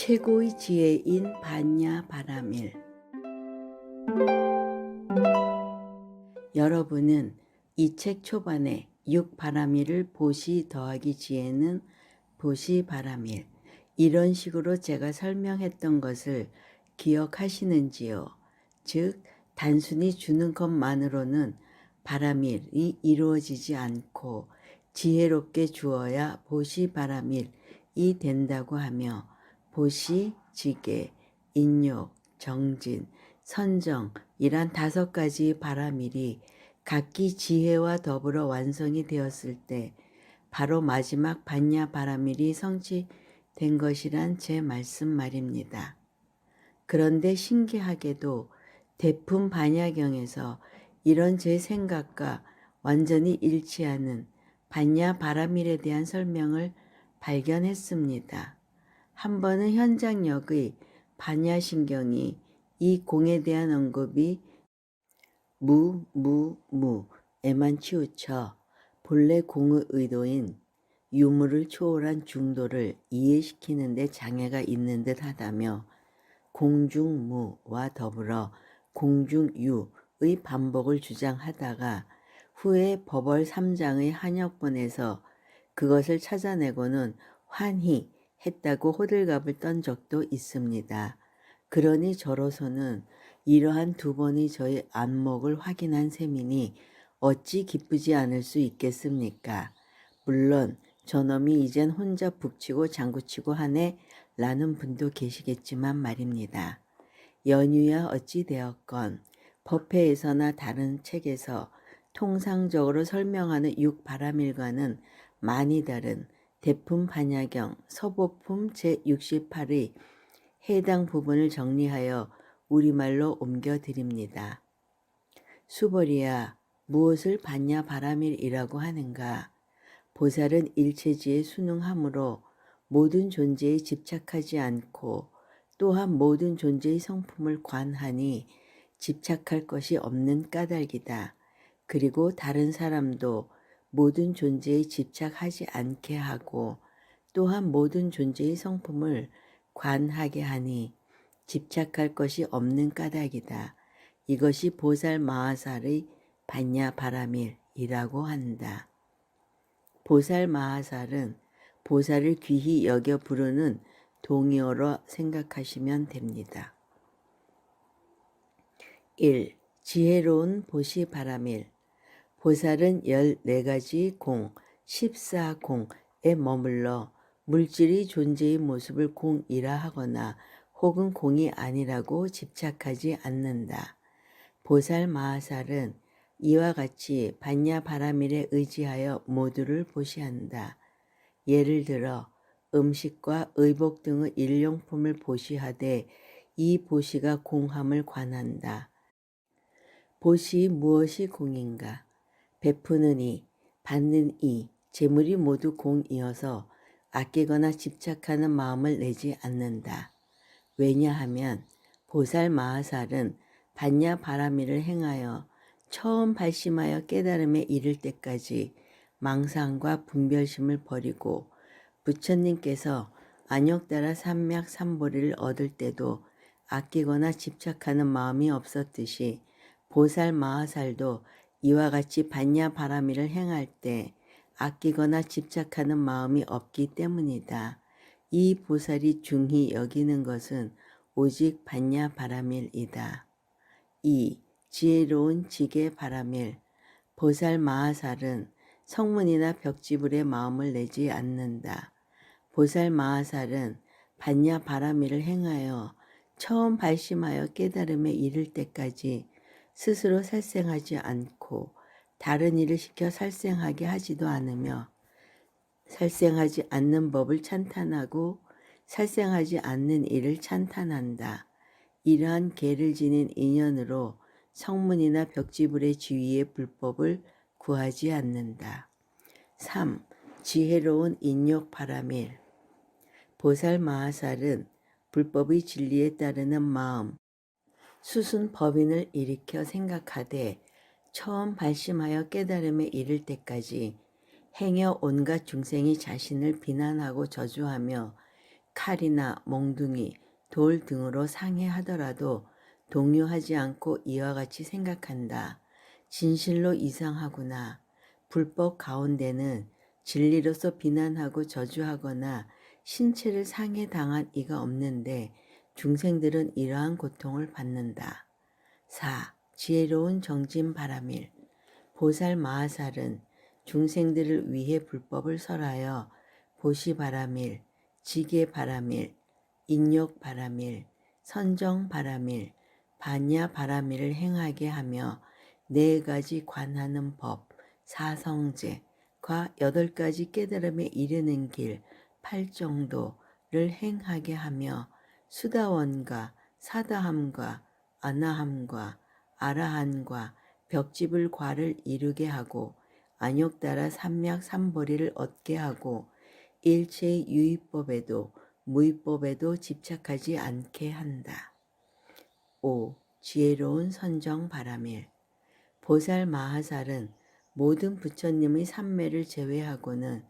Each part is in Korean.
최고의 지혜인 반야 바라밀. 여러분은 이 책 초반에 육바라밀을 보시 더하기 지혜는 보시 바라밀 이런 식으로 제가 설명했던 것을 기억하시는지요? 즉 단순히 주는 것만으로는 바라밀이 이루어지지 않고 지혜롭게 주어야 보시 바라밀이 된다고 하며 보시, 지계, 인욕, 정진, 선정 이란 5가지 바라밀이 각기 지혜와 더불어 완성이 되었을 때 바로 마지막 반야 바라밀이 성취된 것이란 제 말씀 말입니다. 그런데 신기하게도 대품 반야경에서 이런 제 생각과 완전히 일치하는 반야 바라밀에 대한 설명을 발견했습니다. 한 번은 현장역의 반야신경이 이 공에 대한 언급이 무에만 치우쳐 본래 공의 의도인 유무를 초월한 중도를 이해시키는 데 장애가 있는 듯 하다며 공중무와 더불어 공중유의 반복을 주장하다가 후에 법월 3장의 한역본에서 그것을 찾아내고는 환희했다고 호들갑을 떤 적도 있습니다. 그러니 저로서는 이러한 2번의 저의 안목을 확인한 셈이니 어찌 기쁘지 않을 수 있겠습니까? 물론 저놈이 이젠 혼자 북치고 장구치고 하네 라는 분도 계시겠지만 말입니다. 연유야 어찌 되었건 법회에서나 다른 책에서 통상적으로 설명하는 육바라밀과는 많이 다른 대품 반야경 서보품 제68의 해당 부분을 정리하여 우리말로 옮겨드립니다. 수벌이야 무엇을 반야 바라밀이라고 하는가? 보살은 일체지에 순응함으로 모든 존재에 집착하지 않고 또한 모든 존재의 성품을 관하니 집착할 것이 없는 까닭이다. 그리고 다른 사람도 모든 존재에 집착하지 않게 하고 또한 모든 존재의 성품을 관하게 하니 집착할 것이 없는 까닭이다. 이것이 보살 마하살의 반야 바라밀이라고 한다. 보살 마하살은 보살을 귀히 여겨 부르는 동의어로 생각하시면 됩니다. 1. 지혜로운 보시 바라밀. 보살은 14가지 공, 14공에 머물러 물질이 존재의 모습을 공이라 하거나 혹은 공이 아니라고 집착하지 않는다. 보살 마하살은 이와 같이 반야 바라밀에 의지하여 모두를 보시한다. 예를 들어 음식과 의복 등의 일용품을 보시하되 이 보시가 공함을 관한다. 보시 무엇이 공인가? 베푸는 이, 받는 이, 재물이 모두 공이어서 아끼거나 집착하는 마음을 내지 않는다. 왜냐하면 보살 마하살은 반야 바라밀을 행하여 처음 발심하여 깨달음에 이를 때까지 망상과 분별심을 버리고 부처님께서 안욕따라 삼맥 삼보리를 얻을 때도 아끼거나 집착하는 마음이 없었듯이 보살 마하살도 이와 같이 반야 바라밀을 행할 때 아끼거나 집착하는 마음이 없기 때문이다. 이 보살이 중히 여기는 것은 오직 반야 바라밀이다. 2. 지혜로운 지계 바라밀. 보살 마하살은 성문이나 벽지불에 마음을 내지 않는다. 보살 마하살은 반야 바라밀을 행하여 처음 발심하여 깨달음에 이를 때까지 스스로 살생하지 않고 다른 일을 시켜 살생하게 하지도 않으며 살생하지 않는 법을 찬탄하고 살생하지 않는 일을 찬탄한다. 이러한 계를 지닌 인연으로 성문이나 벽지불의 지위의 불법을 구하지 않는다. 3. 지혜로운 인욕 바라밀. 보살 마하살은 불법의 진리에 따르는 마음, 수순 법인을 일으켜 생각하되 처음 발심하여 깨달음에 이를 때까지 행여 온갖 중생이 자신을 비난하고 저주하며 칼이나 몽둥이, 돌 등으로 상해하더라도 동요하지 않고 이와 같이 생각한다. 진실로 이상하구나. 불법 가운데는 진리로서 비난하고 저주하거나 신체를 상해당한 이가 없는데 중생들은 이러한 고통을 받는다. 4. 지혜로운 정진바라밀. 보살 마하살은 중생들을 위해 불법을 설하여 보시바라밀, 지게바라밀, 인욕바라밀, 선정바라밀, 반야바라밀을 행하게 하며 4가지 관하는 법, 사성제과 8가지 깨달음에 이르는 길, 8정도를 행하게 하며 수다원과 사다함과 아나함과 아라한과 벽집을 과를 이루게 하고 안욕따라 삼맥삼보리를 얻게 하고 일체의 유의법에도 무의법에도 집착하지 않게 한다. 5. 지혜로운 선정바라밀. 보살 마하살은 모든 부처님의 삼매를 제외하고는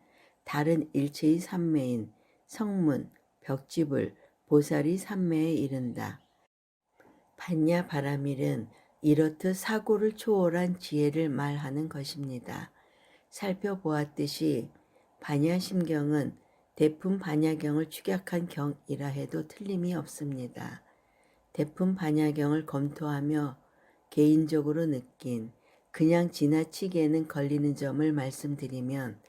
다른 일체의 삼매인 성문, 벽집을 보살이 삼매에 이른다. 반야바라밀은 이렇듯 사고를 초월한 지혜를 말하는 것입니다. 살펴보았듯이 반야심경은 대품 반야경을 축약한 경이라 해도 틀림이 없습니다. 대품 반야경을 검토하며 개인적으로 느낀 그냥 지나치게는 걸리는 점을 말씀드리면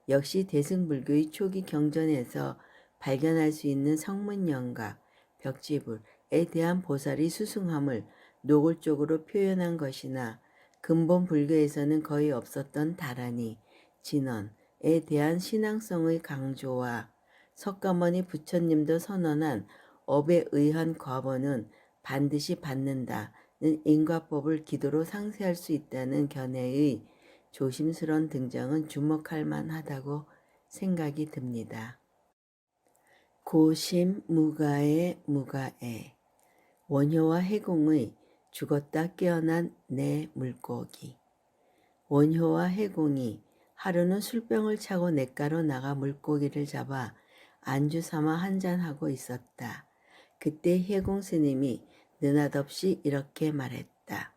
역시 대승불교의 초기 경전에서 발견할 수 있는 성문영각, 벽지불에 대한 보살이 수승함을 노골적으로 표현한 것이나 근본 불교에서는 거의 없었던 다라니, 진언에 대한 신앙성의 강조와 석가모니 부처님도 선언한 업에 의한 과보는 반드시 받는다는 인과법을 기도로 상세할 수 있다는 견해의 조심스러운 등장은 주목할 만하다고 생각이 듭니다. 고심무가의 무가에 원효와 해공의 죽었다 깨어난 내 물고기. 원효와 해공이 하루는 술병을 차고 냇가로 나가 물고기를 잡아 안주 삼아 한잔하고 있었다. 그때 해공 스님이 느닷없이 이렇게 말했다.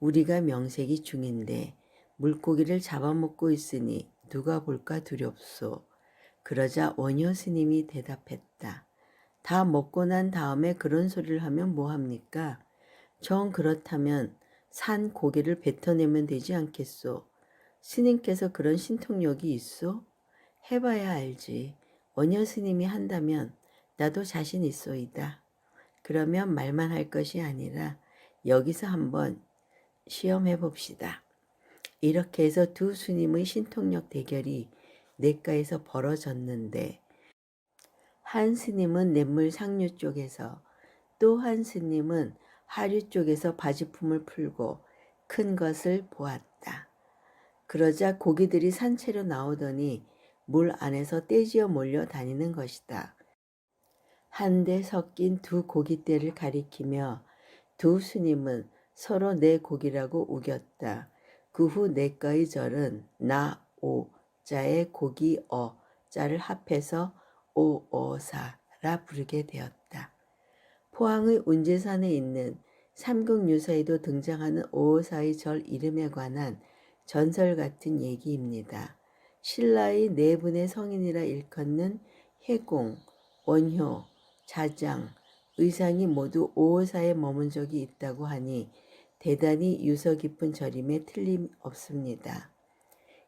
우리가 명색이 중인데 물고기를 잡아먹고 있으니 누가 볼까 두렵소. 그러자 원효 스님이 대답했다. 다 먹고 난 다음에 그런 소리를 하면 뭐합니까? 정 그렇다면 산 고기를 뱉어내면 되지 않겠소? 스님께서 그런 신통력이 있소? 해봐야 알지. 원효 스님이 한다면 나도 자신 있소이다. 그러면 말만 할 것이 아니라 여기서 한번 시험해 봅시다. 이렇게 해서 두 스님의 신통력 대결이 냇가에서 벌어졌는데 한 스님은 냇물 상류 쪽에서 또 한 스님은 하류 쪽에서 바지품을 풀고 큰 것을 보았다. 그러자 고기들이 산채로 나오더니 물 안에서 떼지어 몰려 다니는 것이다. 한데 섞인 두 고깃대를 가리키며 두 스님은 서로 내 고기라고 우겼다. 그 후 냇가의 절은 나, 오, 자의 고기, 어, 자를 합해서 오어사라 부르게 되었다. 포항의 운제산에 있는 삼국유사에도 등장하는 오어사의 절 이름에 관한 전설 같은 얘기입니다. 신라의 네 분의 성인이라 일컫는 해공, 원효, 자장, 의상이 모두 오어사에 머문 적이 있다고 하니 대단히 유서 깊은 절임에 틀림없습니다.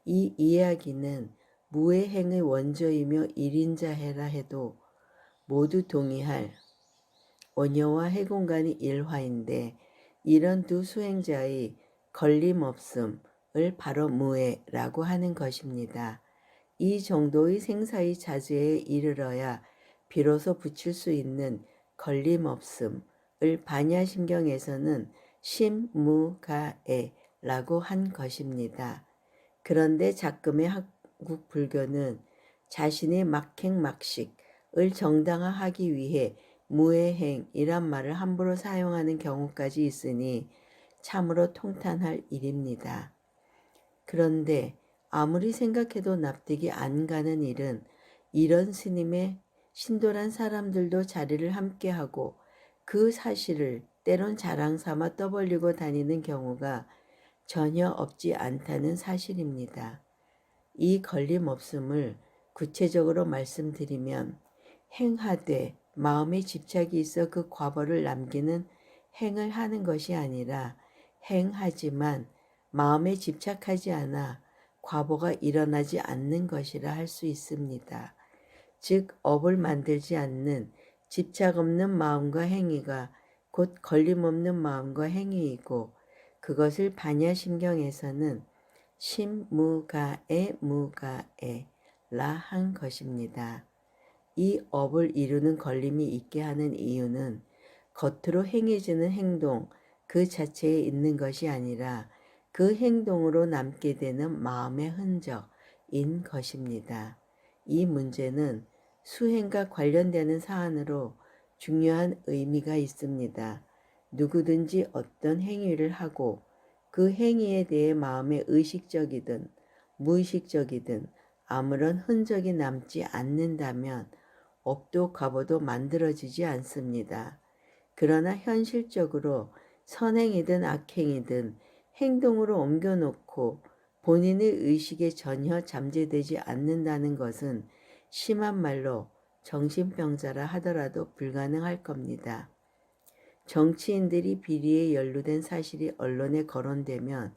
이 이야기는 무해행의 원조이며 일인자해라 해도 모두 동의할 원효와 해공 간의 일화인데 이런 두 수행자의 걸림없음을 바로 무해라고 하는 것입니다. 이 정도의 생사의 자제에 이르러야 비로소 붙일 수 있는 걸림없음을 반야심경에서는 심무가에라고 한 것입니다. 그런데 작금의 한국 불교는 자신의 막행막식을 정당화하기 위해 무해행이란 말을 함부로 사용하는 경우까지 있으니 참으로 통탄할 일입니다. 그런데 아무리 생각해도 납득이 안 가는 일은 이런 스님의 신도란 사람들도 자리를 함께하고 그 사실을 때론 자랑 삼아 떠벌리고 다니는 경우가 전혀 없지 않다는 사실입니다. 이 걸림없음을 구체적으로 말씀드리면 행하되 마음에 집착이 있어 그 과보를 남기는 행을 하는 것이 아니라 행하지만 마음에 집착하지 않아 과보가 일어나지 않는 것이라 할 수 있습니다. 즉 업을 만들지 않는 집착 없는 마음과 행위가 곧 걸림없는 마음과 행위이고 그것을 반야심경에서는 심무가에 무가에 라 한 것입니다. 이 업을 이루는 걸림이 있게 하는 이유는 겉으로 행해지는 행동 그 자체에 있는 것이 아니라 그 행동으로 남게 되는 마음의 흔적인 것입니다. 이 문제는 수행과 관련되는 사안으로 중요한 의미가 있습니다. 누구든지 어떤 행위를 하고 그 행위에 대해 마음에 의식적이든 무의식적이든 아무런 흔적이 남지 않는다면 업도 과보도 만들어지지 않습니다. 그러나 현실적으로 선행이든 악행이든 행동으로 옮겨놓고 본인의 의식에 전혀 잠재되지 않는다는 것은 심한 말로 정신병자라 하더라도 불가능할 겁니다. 정치인들이 비리에 연루된 사실이 언론에 거론되면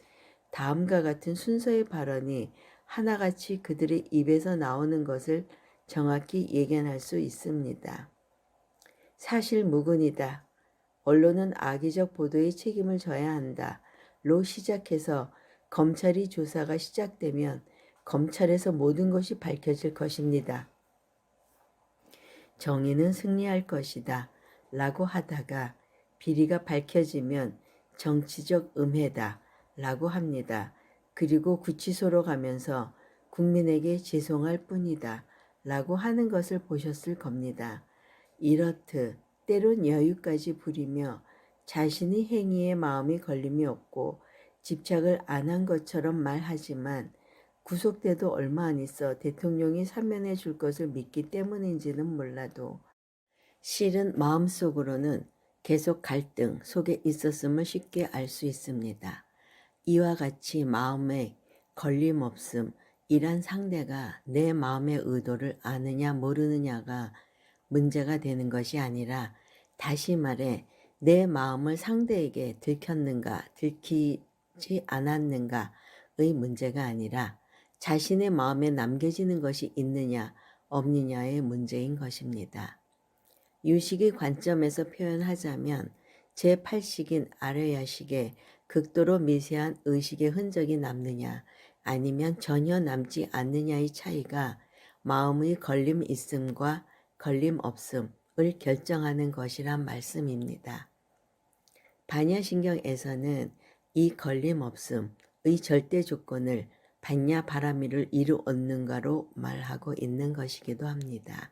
다음과 같은 순서의 발언이 하나같이 그들의 입에서 나오는 것을 정확히 예견할 수 있습니다. 사실 무근이다. 언론은 악의적 보도의 책임을 져야 한다. 로 시작해서 검찰이 조사가 시작되면 검찰에서 모든 것이 밝혀질 것입니다. 정의는 승리할 것이다. 라고 하다가 비리가 밝혀지면 정치적 음해다. 라고 합니다. 그리고 구치소로 가면서 국민에게 죄송할 뿐이다. 라고 하는 것을 보셨을 겁니다. 이렇듯 때론 여유까지 부리며 자신의 행위에 마음이 걸림이 없고 집착을 안 한 것처럼 말하지만 구속돼도 얼마 안 있어 대통령이 사면해 줄 것을 믿기 때문인지는 몰라도 실은 마음속으로는 계속 갈등 속에 있었음을 쉽게 알 수 있습니다. 이와 같이 마음에 걸림없음 이란 상대가 내 마음의 의도를 아느냐 모르느냐가 문제가 되는 것이 아니라 다시 말해 내 마음을 상대에게 들켰는가 들키지 않았는가의 문제가 아니라 자신의 마음에 남겨지는 것이 있느냐 없느냐의 문제인 것입니다. 유식의 관점에서 표현하자면 제8식인 아려야식에 극도로 미세한 의식의 흔적이 남느냐 아니면 전혀 남지 않느냐의 차이가 마음의 걸림 있음과 걸림 없음을 결정하는 것이란 말씀입니다. 반야신경에서는 이 걸림 없음의 절대 조건을 반야 바라미를 이루었는가로 말하고 있는 것이기도 합니다.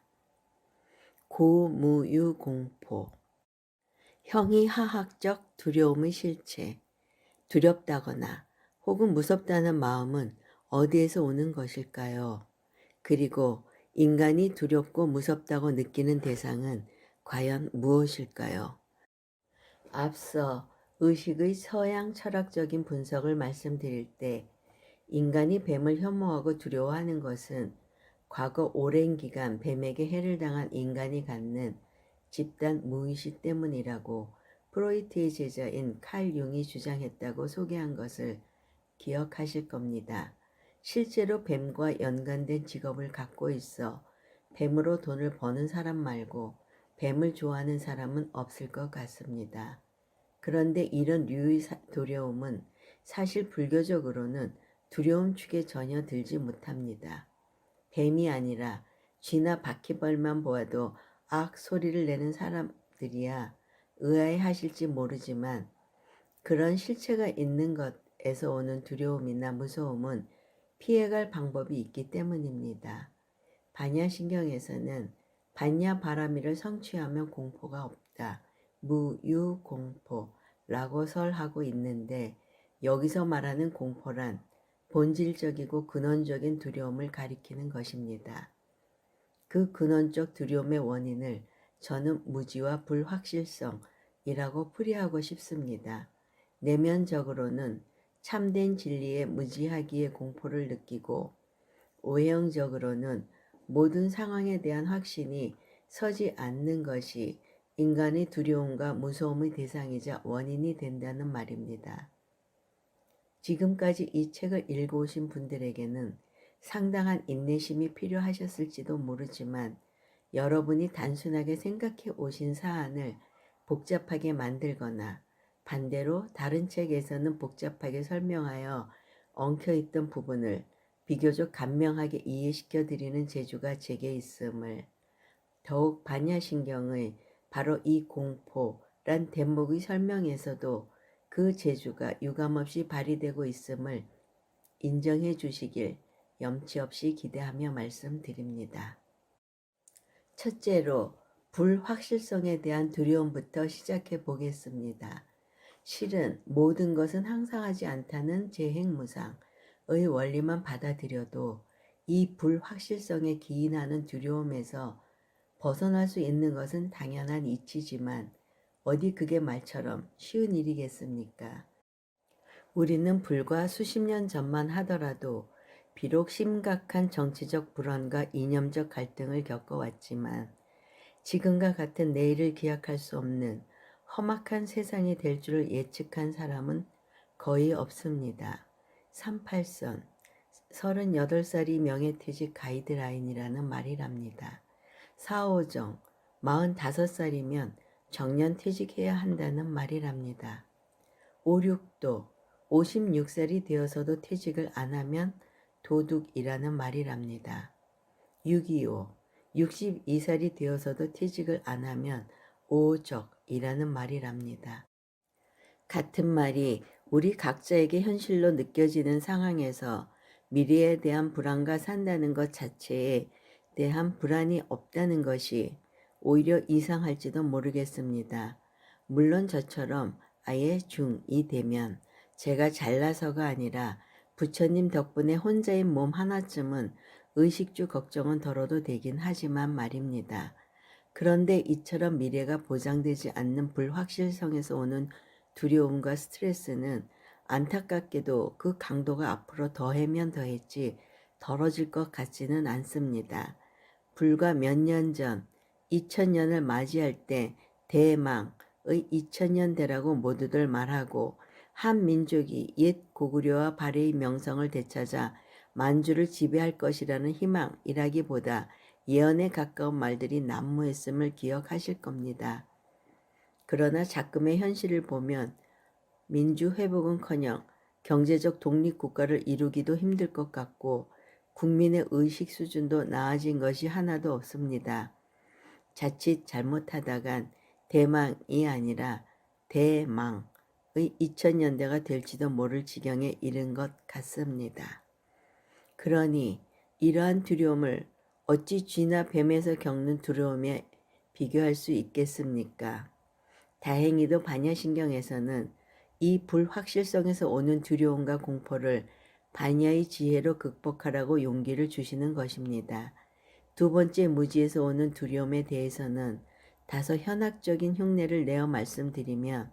고무유공포 형이하학적 두려움의 실체 두렵다거나 혹은 무섭다는 마음은 어디에서 오는 것일까요? 그리고 인간이 두렵고 무섭다고 느끼는 대상은 과연 무엇일까요? 앞서 의식의 서양 철학적인 분석을 말씀드릴 때 인간이 뱀을 혐오하고 두려워하는 것은 과거 오랜 기간 뱀에게 해를 당한 인간이 갖는 집단 무의식 때문이라고 프로이트의 제자인 칼 융이 주장했다고 소개한 것을 기억하실 겁니다. 실제로 뱀과 연관된 직업을 갖고 있어 뱀으로 돈을 버는 사람 말고 뱀을 좋아하는 사람은 없을 것 같습니다. 그런데 이런 류의 두려움은 사실 불교적으로는 두려움 축에 전혀 들지 못합니다. 뱀이 아니라 쥐나 바퀴벌만 보아도 악 소리를 내는 사람들이야 의아해하실지 모르지만 그런 실체가 있는 것에서 오는 두려움이나 무서움은 피해갈 방법이 있기 때문입니다. 반야신경에서는 반야바라미를 성취하면 공포가 없다. 무유공포라고 설하고 있는데 여기서 말하는 공포란 본질적이고 근원적인 두려움을 가리키는 것입니다. 그 근원적 두려움의 원인을 저는 무지와 불확실성이라고 풀이하고 싶습니다. 내면적으로는 참된 진리의 무지하기에 공포를 느끼고, 오해영적으로는 모든 상황에 대한 확신이 서지 않는 것이 인간의 두려움과 무서움의 대상이자 원인이 된다는 말입니다. 지금까지 이 책을 읽어오신 분들에게는 상당한 인내심이 필요하셨을지도 모르지만, 여러분이 단순하게 생각해 오신 사안을 복잡하게 만들거나 반대로 다른 책에서는 복잡하게 설명하여 엉켜있던 부분을 비교적 간명하게 이해시켜 드리는 재주가 제게 있음을, 더욱 반야신경의 바로 이 공포란 대목의 설명에서도 그 재주가 유감없이 발휘되고 있음을 인정해 주시길 염치 없이 기대하며 말씀드립니다. 첫째로 불확실성에 대한 두려움부터 시작해 보겠습니다. 실은 모든 것은 항상하지 않다는 재행무상의 원리만 받아들여도 이 불확실성에 기인하는 두려움에서 벗어날 수 있는 것은 당연한 이치지만, 어디 그게 말처럼 쉬운 일이겠습니까? 우리는 불과 수십 년 전만 하더라도 비록 심각한 정치적 불안과 이념적 갈등을 겪어왔지만, 지금과 같은 내일을 기약할 수 없는 험악한 세상이 될 줄을 예측한 사람은 거의 없습니다. 38선, 38살이 명예퇴직 가이드라인이라는 말이랍니다. 4.5정, 45살이면 정년퇴직해야 한다는 말이랍니다. 5.6도, 56살이 되어서도 퇴직을 안 하면 도둑이라는 말이랍니다. 6.25, 62살이 되어서도 퇴직을 안 하면 오적이라는 말이랍니다. 같은 말이 우리 각자에게 현실로 느껴지는 상황에서 미래에 대한 불안과 산다는 것 자체에 대한 불안이 없다는 것이 오히려 이상할지도 모르겠습니다. 물론 저처럼 아예 중2 되면 제가 잘나서가 아니라 부처님 덕분에 혼자인 몸 하나쯤은 의식주 걱정은 덜어도 되긴 하지만 말입니다. 그런데 이처럼 미래가 보장되지 않는 불확실성에서 오는 두려움과 스트레스는 안타깝게도 그 강도가 앞으로 더해면 더했지 덜어질 것 같지는 않습니다. 불과 몇 년 전 2000년을 맞이할 때 대망의 2000년대라고 모두들 말하고, 한 민족이 옛 고구려와 발해의 명성을 되찾아 만주를 지배할 것이라는 희망이라기보다 예언에 가까운 말들이 난무했음을 기억하실 겁니다. 그러나 작금의 현실을 보면 민주 회복은커녕 경제적 독립국가를 이루기도 힘들 것 같고, 국민의 의식 수준도 나아진 것이 하나도 없습니다. 자칫 잘못하다간 대망이 아니라 대망의 2000년대가 될지도 모를 지경에 이른 것 같습니다. 그러니 이러한 두려움을 어찌 쥐나 뱀에서 겪는 두려움에 비교할 수 있겠습니까? 다행히도 반야신경에서는 이 불확실성에서 오는 두려움과 공포를 반야의 지혜로 극복하라고 용기를 주시는 것입니다. 두 번째 무지에서 오는 두려움에 대해서는 다소 현학적인 흉내를 내어 말씀드리면,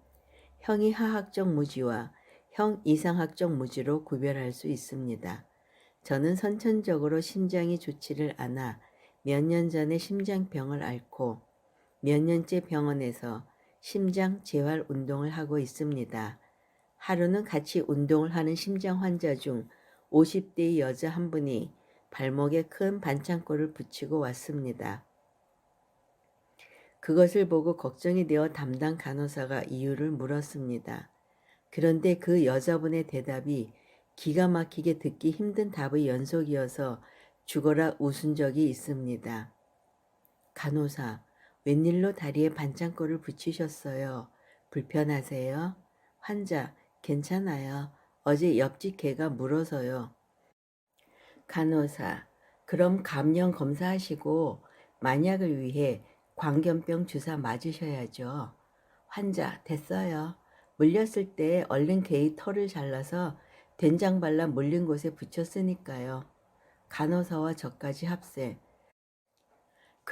형이하학적 무지와 형이상학적 무지로 구별할 수 있습니다. 저는 선천적으로 심장이 좋지를 않아 몇 년 전에 심장병을 앓고 몇 년째 병원에서 심장 재활 운동을 하고 있습니다. 하루는 같이 운동을 하는 심장 환자 중 50대의 여자 한 분이 발목에 큰 반창고를 붙이고 왔습니다. 그것을 보고 걱정이 되어 담당 간호사가 이유를 물었습니다. 그런데 그 여자분의 대답이 기가 막히게 듣기 힘든 답의 연속이어서 죽어라 웃은 적이 있습니다. 간호사, 웬일로 다리에 반창고를 붙이셨어요? 불편하세요? 환자, 괜찮아요. 어제 옆집 개가 물어서요. 간호사, 그럼 감염 검사하시고 만약을 위해 광견병 주사 맞으셔야죠. 환자, 됐어요. 물렸을 때 얼른 개의 털을 잘라서 된장 발라 물린 곳에 붙였으니까요. 간호사와 저까지 합세.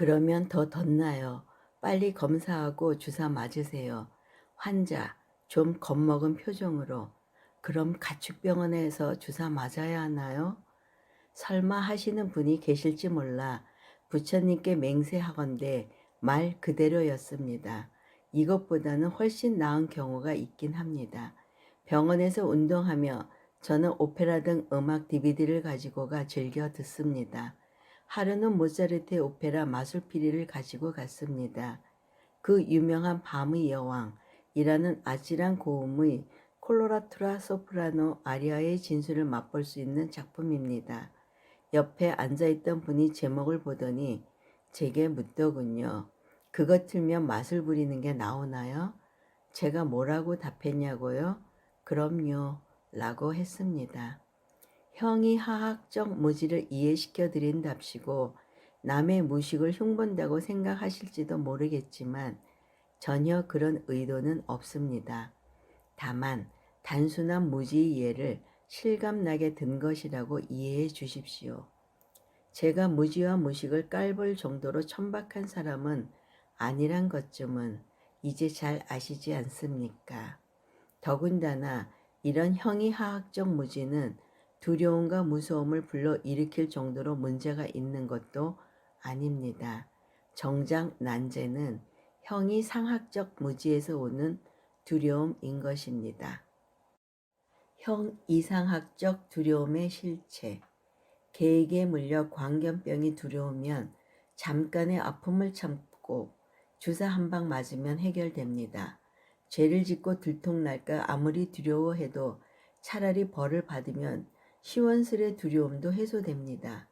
그러면 더 덧나요. 빨리 검사하고 주사 맞으세요. 환자, 좀 겁먹은 표정으로. 그럼 가축병원에서 주사 맞아야 하나요? 설마 하시는 분이 계실지 몰라 부처님께 맹세하건대 말 그대로였습니다. 이것보다는 훨씬 나은 경우가 있긴 합니다. 병원에서 운동하며 저는 오페라 등 음악 DVD를 가지고 가 즐겨 듣습니다. 하루는 모차르트의 오페라 마술피리를 가지고 갔습니다. 그 유명한 밤의 여왕이라는 아찔한 고음의 콜로라투라 소프라노 아리아의 진수를 맛볼 수 있는 작품입니다. 옆에 앉아있던 분이 제목을 보더니 제게 묻더군요. 그것 틀면 맛을 부리는 게 나오나요? 제가 뭐라고 답했냐고요? 그럼요 라고 했습니다. 형이 하학적 무지를 이해시켜 드린답시고 남의 무식을 흉본다고 생각하실지도 모르겠지만 전혀 그런 의도는 없습니다. 다만 단순한 무지의 예를 실감나게 든 것이라고 이해해 주십시오. 제가 무지와 무식을 깔볼 정도로 천박한 사람은 아니란 것쯤은 이제 잘 아시지 않습니까? 더군다나 이런 형이하학적 무지는 두려움과 무서움을 불러일으킬 정도로 문제가 있는 것도 아닙니다. 정작 난제는 형이상학적 무지에서 오는 두려움인 것입니다. 형이상학적 두려움의 실체. 개에게 물려 광견병이 두려우면 잠깐의 아픔을 참고 주사 한 방 맞으면 해결됩니다. 죄를 짓고 들통날까 아무리 두려워해도 차라리 벌을 받으면 시원스레 두려움도 해소됩니다.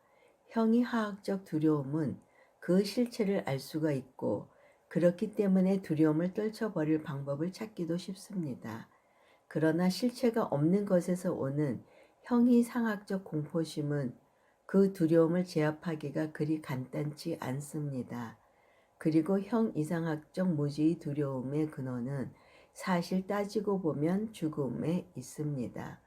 형이하학적 두려움은 그 실체를 알 수가 있고 그렇기 때문에 두려움을 떨쳐버릴 방법을 찾기도 쉽습니다. 그러나 실체가 없는 것에서 오는 형이상학적 공포심은 그 두려움을 제압하기가 그리 간단치 않습니다. 그리고 형이상학적 무지의 두려움의 근원은 사실 따지고 보면 죽음에 있습니다.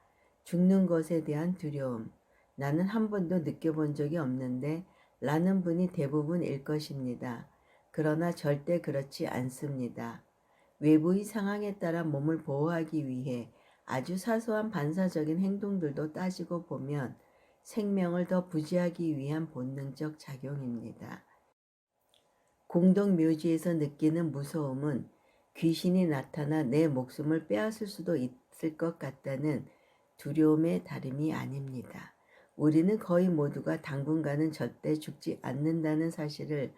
죽는 것에 대한 두려움. 나는 한 번도 느껴본 적이 없는데 라는 분이 대부분일 것입니다. 그러나 절대 그렇지 않습니다. 외부의 상황에 따라 몸을 보호하기 위해 아주 사소한 반사적인 행동들도 따지고 보면 생명을 더 부지하기 위한 본능적 작용입니다. 공동묘지에서 느끼는 무서움은 귀신이 나타나 내 목숨을 빼앗을 수도 있을 것 같다는 두려움의 다름이 아닙니다. 우리는 거의 모두가 당분간은 절대 죽지 않는다는 사실을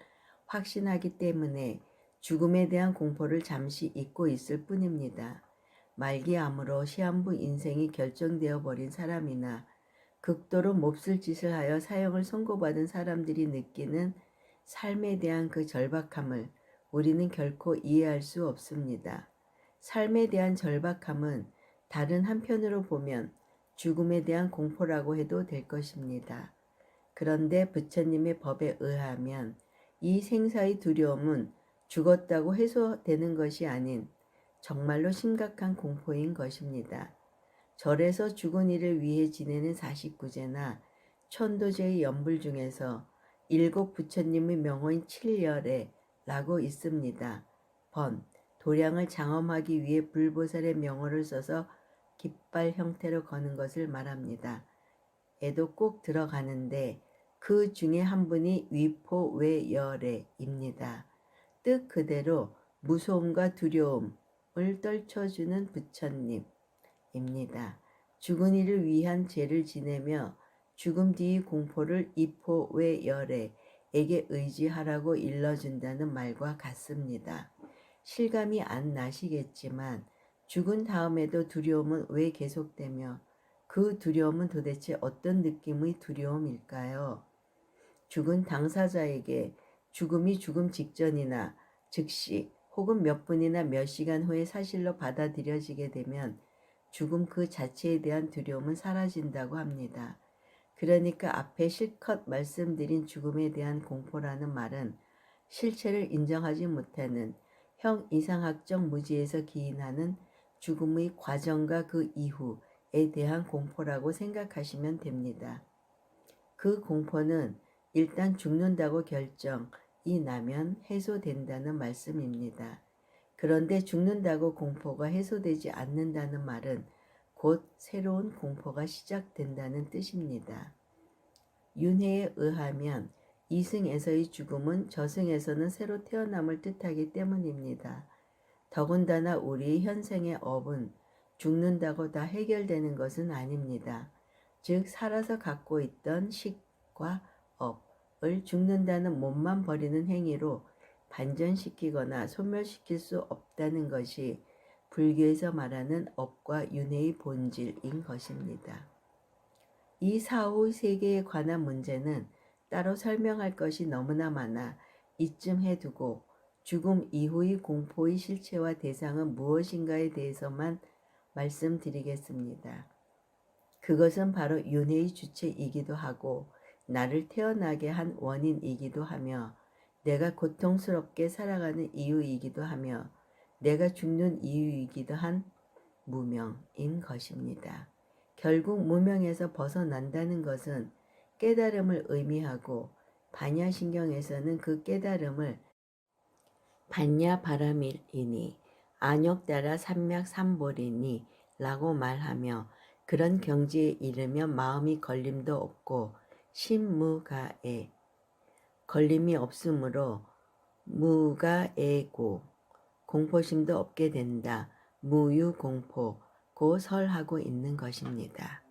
확신하기 때문에 죽음에 대한 공포를 잠시 잊고 있을 뿐입니다. 말기암으로 시한부 인생이 결정되어 버린 사람이나 극도로 몹쓸 짓을 하여 사형을 선고받은 사람들이 느끼는 삶에 대한 그 절박함을 우리는 결코 이해할 수 없습니다. 삶에 대한 절박함은 다른 한편으로 보면 죽음에 대한 공포라고 해도 될 것입니다. 그런데 부처님의 법에 의하면 이 생사의 두려움은 죽었다고 해소되는 것이 아닌 정말로 심각한 공포인 것입니다. 절에서 죽은 이를 위해 지내는 49제나 천도제의 연불 중에서 일곱 부처님의 명호인 칠열에 라고 있습니다. 번, 도량을 장엄하기 위해 불보살의 명호를 써서 깃발 형태로 거는 것을 말합니다. 에도 꼭 들어가는데 그 중에 한 분이 위포외열애입니다. 뜻 그대로 무서움과 두려움을 떨쳐주는 부처님입니다. 죽은 이를 위한 죄를 지내며 죽음 뒤의 공포를 이포외열애에게 의지하라고 일러준다는 말과 같습니다. 실감이 안 나시겠지만 죽은 다음에도 두려움은 왜 계속되며 그 두려움은 도대체 어떤 느낌의 두려움일까요? 죽은 당사자에게 죽음이 죽음 직전이나 즉시 혹은 몇 분이나 몇 시간 후에 사실로 받아들여지게 되면 죽음 그 자체에 대한 두려움은 사라진다고 합니다. 그러니까 앞에 실컷 말씀드린 죽음에 대한 공포라는 말은 실체를 인정하지 못하는 형이상학적 무지에서 기인하는 죽음의 과정과 그 이후에 대한 공포라고 생각하시면 됩니다. 그 공포는 일단 죽는다고 결정, 나면 해소된다는 말씀입니다. 그런데 죽는다고 공포가 해소되지 않는다는 말은 곧 새로운 공포가 시작된다는 뜻입니다. 윤회에 의하면 이승에서의 죽음은 저승에서는 새로 태어남을 뜻하기 때문입니다. 더군다나 우리 현생의 업은 죽는다고 다 해결되는 것은 아닙니다. 즉 살아서 갖고 있던 식과 업을 죽는다는 몸만 버리는 행위로 반전시키거나 소멸시킬 수 없다는 것이 불교에서 말하는 업과 윤회의 본질인 것입니다. 이 사후 세계에 관한 문제는 따로 설명할 것이 너무나 많아 이쯤 해두고 죽음 이후의 공포의 실체와 대상은 무엇인가에 대해서만 말씀드리겠습니다. 그것은 바로 윤회의 주체이기도 하고 나를 태어나게 한 원인이기도 하며 내가 고통스럽게 살아가는 이유이기도 하며 내가 죽는 이유이기도 한 무명인 것입니다. 결국 무명에서 벗어난다는 것은 깨달음을 의미하고 반야신경에서는 그 깨달음을 반야바라밀이니 안욕따라 삼맥삼볼이니 라고 말하며 그런 경지에 이르면 마음이 걸림도 없고 신무가에 걸림이 없으므로 무가에고 공포심도 없게 된다. 무유공포 고 설하고 있는 것입니다.